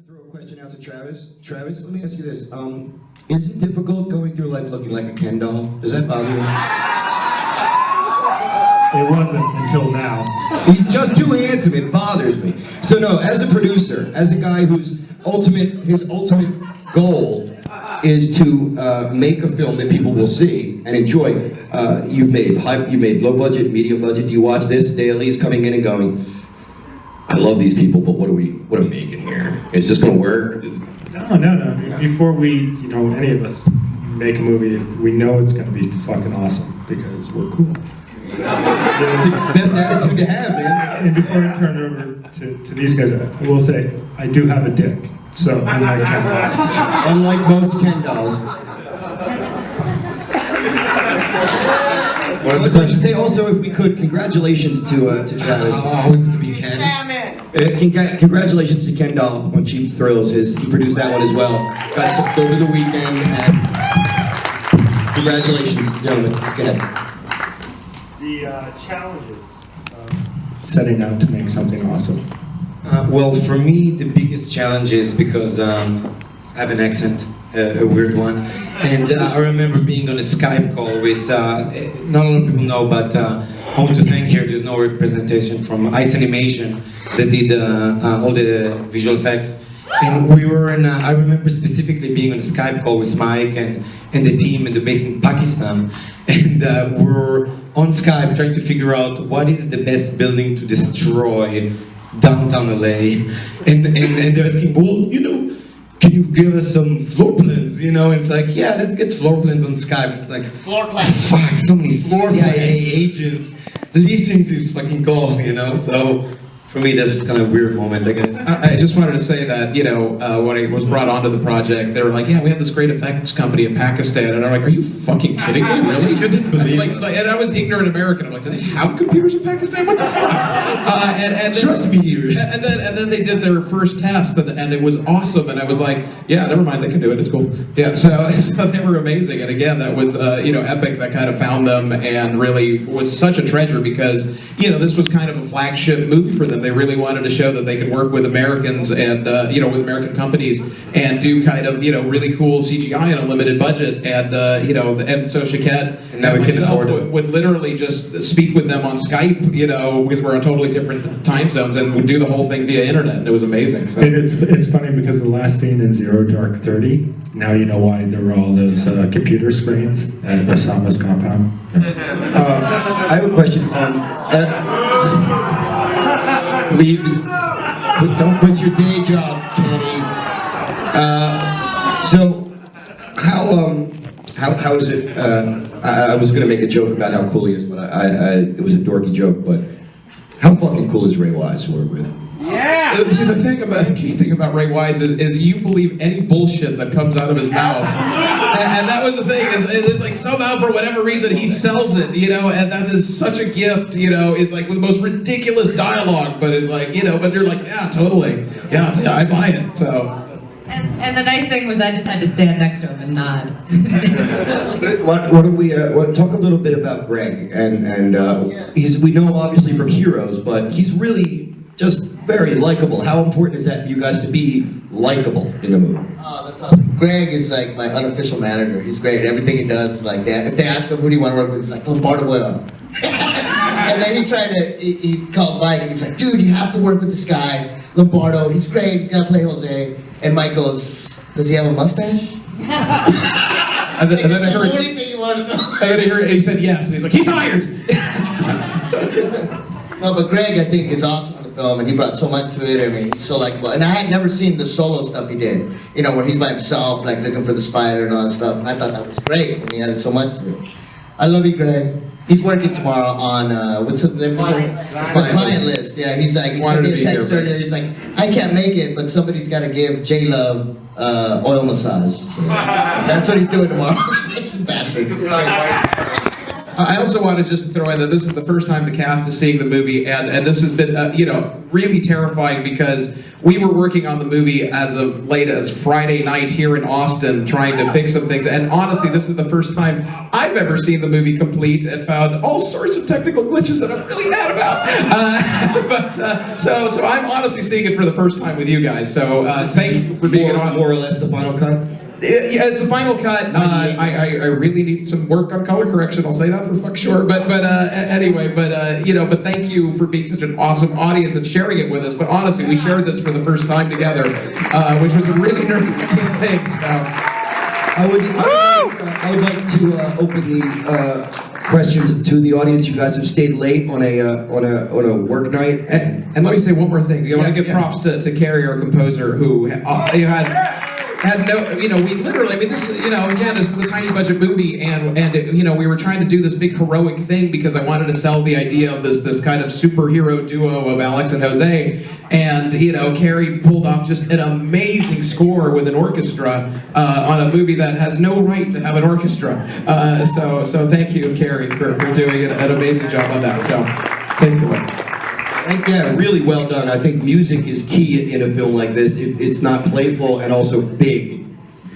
throw a question out to Travis. Travis, let me ask you this. Is it difficult going through life looking like a Ken doll? Does that bother you? It wasn't until now. He's just too handsome, it bothers me. So no, as a producer, as a guy his ultimate goal is to make a film that people will see and enjoy. You've made low budget, medium budget. Do you watch this daily? It's coming in and going, I love these people, but what are we making here? Is this gonna work? No. Before we, any of us make a movie, we know it's gonna be fucking awesome because we're cool. It's the best attitude to have, man. And before I turn it over to these guys, I will say, I do have a dick. So, unlike Ken dolls. Unlike most Ken dolls. One of the questions. Say also, if we could, congratulations to Travis. Always to be Ken. Congratulations to Ken Doll on Cheap Thrills. He produced that one as well. Got some over the weekend. And congratulations, gentlemen. Go ahead. The challenges of setting out to make something awesome. Well, for me, the biggest challenge is because I have an accent, a weird one, and I remember being on a Skype call with, not a lot of people know, but I want to thank here, there's no representation from Ice Animation that did all the visual effects. And we were in, I remember specifically being on a Skype call with Mike and the team and the base in Pakistan, and we're on Skype trying to figure out what is the best building to destroy downtown LA, and they're asking, well, can you give us some floor plans? It's like, yeah, let's get floor plans on Skype. It's like, floor plans. Fuck, so many CIA agents listening to this fucking call, So for me, that's just kind of a weird moment, I guess. I just wanted to say that, when I was brought onto the project, they were like, yeah, we have this great effects company in Pakistan. And I'm like, are you fucking kidding me? Really? You didn't believe it? And I was ignorant American. I'm like, do they have computers in Pakistan? What the fuck? And Trust me here. And then they did their first test, and it was awesome. And I was like, yeah, never mind, they can do it. It's cool. Yeah, so they were amazing. And again, that was, Epic that kind of found them and really was such a treasure because, this was kind of a flagship movie for them. They really wanted to show that they could work with Americans and, with American companies and do kind of, really cool CGI on a limited budget. And, and so Shaquette and myself would literally just speak with them on Skype, because we're on totally different time zones and would do the whole thing via internet. And it was amazing. So. And it's funny because the last scene in Zero Dark 30, now you know why there were all those computer screens at Osama's compound. I have a question. Don't quit your day job, Kenny. So, how is it? I was going to make a joke about how cool he is, but it was a dorky joke. But how fucking cool is Ray Wise to work with? Yeah. See, the key thing about Ray Wise is you believe any bullshit that comes out of his mouth, and that was the thing. Is like somehow for whatever reason he sells it, and that is such a gift. Is like with the most ridiculous dialogue, but it's like but you're like, yeah, totally, yeah, I buy it. So. And the nice thing was I just had to stand next to him and nod. What do we talk a little bit about Greg and we know him obviously from Heroes, but he's really just very likable. How important is that for you guys to be likable in the movie? Oh, that's awesome. Greg is like my unofficial manager. He's great. Everything he does is like that. If they ask him who do you want to work with, he's like, Bartering. And then he called Mike and he's like, dude, you have to work with this guy, Lombardo. He's great. He's gonna play Jose. And Mike goes, does he have a mustache? And then I heard anything you want to know. And he said yes. And he's like, he's hired. No, but Greg, I think, is awesome in the film, and he brought so much to it. I mean, he's so likable. And I had never seen the solo stuff he did, where he's by himself, like looking for the spider and all that stuff. And I thought that was great, and he added so much to it. I love you, Greg. He's working tomorrow on, what's the name of it? Client List. Yeah, he sent me a text earlier. He's like, I can't make it, but somebody's got to give J-Love oil massage. So that's what he's doing tomorrow. Bastard. I also wanted just to throw in that this is the first time the cast is seeing the movie, and this has been, really terrifying because we were working on the movie as of late as Friday night here in Austin, trying to fix some things. And honestly, this is the first time I've ever seen the movie complete and found all sorts of technical glitches that I'm really mad about. So I'm honestly seeing it for the first time with you guys. So thank you for being more or less the final cut. Yeah, it's the final cut. I really need some work on color correction. I'll say that for fuck sure. But anyway, but thank you for being such an awesome audience and sharing it with us. But honestly, we shared this for the first time together, which was a really nerve-wracking thing. So I would like to open the questions to the audience. You guys have stayed late on a work night. And let me say one more thing. I want to give props to Carrie, our composer, who had no, we literally, this is, again, this is a tiny budget movie, and we were trying to do this big heroic thing because I wanted to sell the idea of this kind of superhero duo of Alex and Jose, and Carrie pulled off just an amazing score with an orchestra on a movie that has no right to have an orchestra. So thank you, Carrie, for doing an amazing job on that. So take it away. Yeah, really well done. I think music is key in a film like this. If it's not playful and also big,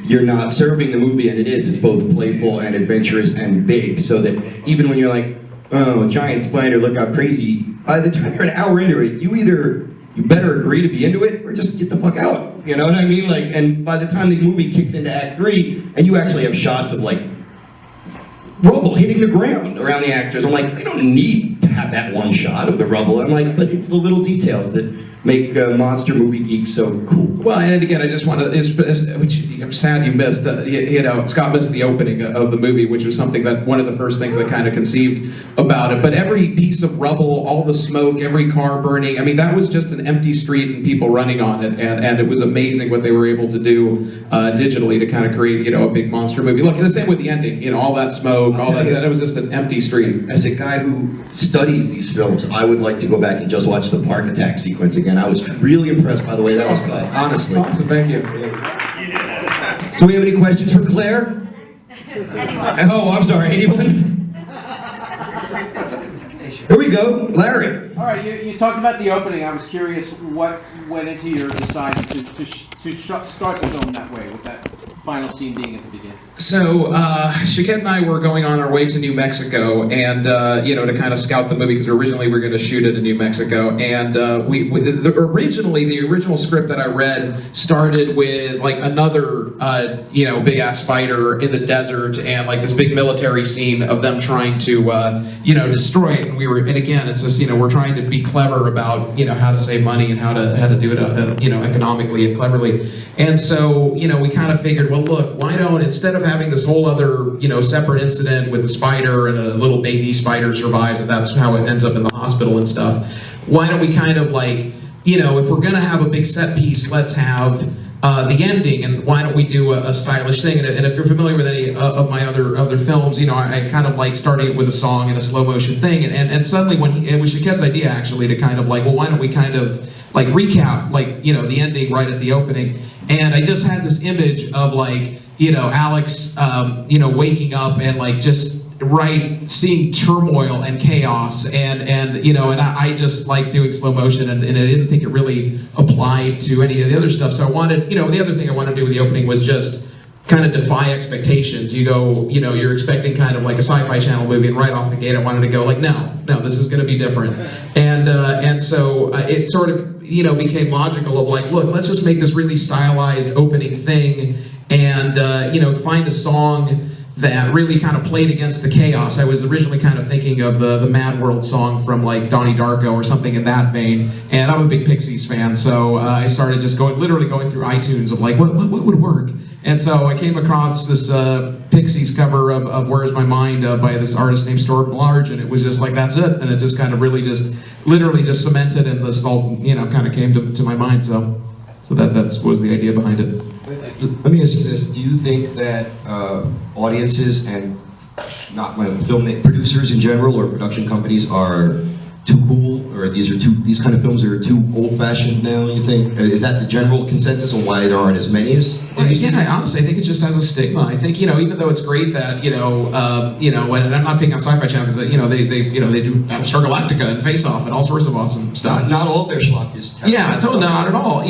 you're not serving the movie, and it is. It's both playful and adventurous and big, so that even when you're like, oh, giant spider, look how crazy, by the time you're an hour into it, you better agree to be into it or just get the fuck out. You know what I mean? And by the time the movie kicks into Act 3, and you actually have shots of rubble hitting the ground around the actors. I'm like, they don't need to have that one shot of the rubble. I'm like, but it's the little details that make monster movie geeks so cool. Well, and again, I just want to, which I'm sad you missed, Scott missed the opening of the movie, which was something that, one of the first things I kind of conceived about it. But every piece of rubble, all the smoke, every car burning, that was just an empty street and people running on it. And it was amazing what they were able to do digitally to kind of create, a big monster movie. Look, the same with the ending, all that smoke, all that, it was just an empty street. As a guy who studies these films, I would like to go back and just watch the park attack sequence again. I was really impressed by the way that was cut, honestly. Awesome, thank you. So we have any questions for Claire? Anyone? Oh, I'm sorry, anyone? Here we go, Larry. All right, you talked about the opening. I was curious what went into your decision to start the film that way, with that final scene being at the beginning. So, Shaquette and I were going on our way to New Mexico, and to kind of scout the movie, because originally we were going to shoot it in New Mexico, and the original script that I read started with another big ass fighter in the desert, and this big military scene of them trying to destroy it, and again it's just we're trying to be clever about how to save money and how to do it economically and cleverly. And so, we kind of figured, well, look, why don't, instead of having this whole other, separate incident with the spider and a little baby spider survives, and that's how it ends up in the hospital and stuff, why don't we kind of if we're going to have a big set piece, let's have the ending, and why don't we do a stylish thing? And if you're familiar with any of my other films, I kind of like starting it with a song and a slow motion thing, and suddenly it was Shaquette's idea actually to kind of well, why don't we kind of recap the ending right at the opening. And I just had this image of Alex, waking up and just seeing turmoil and chaos, and I just like doing slow motion, and I didn't think it really applied to any of the other stuff. So I wanted, the other thing I wanted to do with the opening was just kind of defy expectations. You're expecting kind of a Sci-Fi Channel movie, and right off the gate I wanted to go no, this is going to be different. And so it sort of became logical of look, let's just make this really stylized opening thing, and find a song that really kind of played against the chaos. I was originally kind of thinking of the Mad World song from Donnie Darko or something in that vein, and I'm a big Pixies fan, so I started just literally going through iTunes of what would work. And so I came across this Pixies cover of Where's My Mind by this artist named Stuart Large, and it was just that's it, and it just kind of really literally just cemented, and this all kind of came to my mind. So that was the idea behind it. Let me ask you this: do you think that audiences and film producers in general or production companies are too cool, or these kind of films are too old-fashioned now? You think is that the general consensus on why there aren't as many? Well, again, I honestly think it just has a stigma. I think, even though it's great that, and I'm not picking on Sci-Fi Channel because, they do Battlestar Galactica and Face Off and all sorts of awesome stuff. Not all of their schlock is terrible. Yeah, totally, not at all.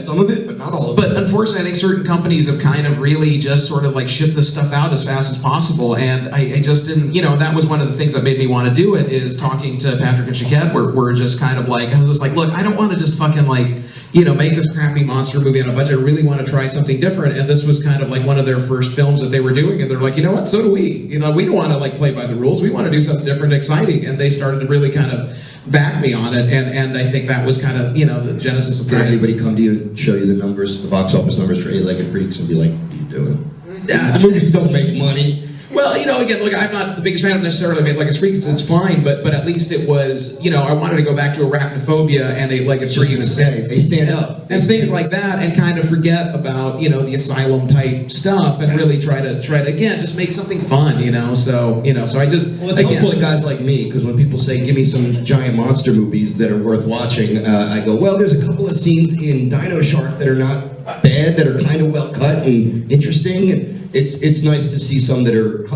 Some of it, but not all of it. But unfortunately, I think certain companies have kind of really just sort of like shipped this stuff out as fast as possible, and I just didn't, that was one of the things that made me want to do it, is talking to Patrick and Shaquette, we're just kind of like, I was just like, look, I don't want to just fucking like, make this crappy monster movie on a budget. I really want to try something different, and this was kind of like one of their first films that they were doing, and they're like, you know what, so do we. We don't want to like play by the rules. We want to do something different, exciting, and they started to really kind of back me on it, and I think that was kind of, the genesis of Did anybody come to you and show you the numbers, the box office numbers for Eight-Legged Freaks, and be like, what are you doing? Yeah. The movies don't make money. Well, again, look, I'm not the biggest fan of necessarily Eight-Legged Freaks. It's fine, but at least it was, I wanted to go back to Arachnophobia and Eight-Legged Just gonna Freaks. say, they stand up. And things like that, and kind of forget about, the asylum type stuff, and really try to again, just make something fun, so I just, Well, it's helpful to guys like me, because when people say, give me some giant monster movies that are worth watching, I go, well, there's a couple of scenes in Dino Shark that are not bad, that are kind of well cut and interesting, and it's nice to see some that are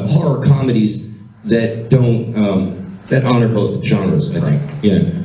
horror comedies that don't, that honor both genres, I think, yeah.